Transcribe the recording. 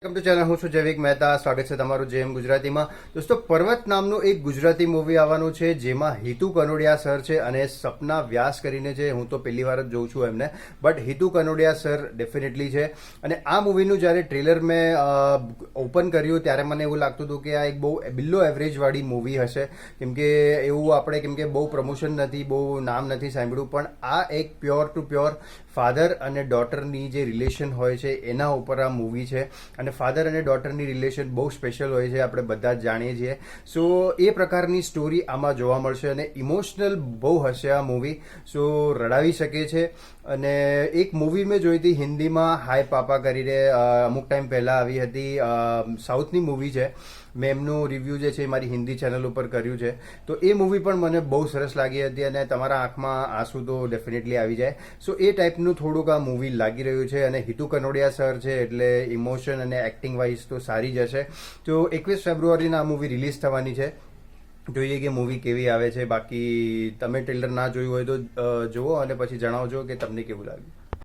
Welcome to channel. હું છું જૈવિક મહેતા. સ્વાગત છે તમારું જેમ ગુજરાતીમાં. દોસ્તો, પર્વત નામનું એક ગુજરાતી મૂવી આવવાનું છે જેમાં હિતુ કનોડિયા સર છે અને સપના વ્યાસ કરીને છે. હું તો પહેલી વાર જ જોઉં છું એમને, but Hitu Kanodia sir definitely છે. અને આ મૂવીનું જ્યારે ટ્રેલર મેં ઓપન કર્યું ત્યારે મને એવું લાગતું હતું કે આ એક બહુ બિલો એવરેજ વાળી મૂવી હશે, કેમકે એવું આપણે કેમકે બહુ પ્રમોશન નથી, બહુ નામ નથી સાંભળ્યું, પણ આ એક પ્યોર ટુ પ્યોર ફાધર અને ડોટરની જે રિલેશન હોય છે એના ઉપર આ મૂવી છે. અને ફાધર અને ડોટરની રિલેશન બહુ સ્પેશિયલ હોય છે, આપણે બધા જ જાણીએ છીએ. સો એ પ્રકારની સ્ટોરી આમાં જોવા મળશે અને ઇમોશનલ બહુ હશે આ મૂવી. સો રડાવી શકે છે. અને એક મૂવી મેં જોઈ હતી હિન્દીમાં, હાય પાપા કરીને, અમુક ટાઈમ પહેલાં આવી હતી. સાઉથની મૂવી છે. મેં એમનું રિવ્યૂ જે છે એ મારી હિન્દી ચેનલ ઉપર કર્યું છે. તો એ મૂવી પણ મને બહુ સરસ લાગી હતી અને તમારા આંખમાં આંસુ તો ડેફિનેટલી આવી જાય. સો એ ટાઈપનું થોડુંક આ મૂવી લાગી રહ્યું છે. અને હિતુ કનોડિયા સર છે એટલે ઇમોશન અને એક્ટિંગ વાઇઝ તો સારી જ હશે. તો 21 ફેબ્રુઆરીના આ મૂવી રિલીઝ થવાની છે. જોઈએ કે મૂવી કેવી આવે છે. બાકી તમે ટ્રેલર ના જોયું હોય તો જુઓ અને પછી જણાવજો કે તમને કેવું લાગ્યું.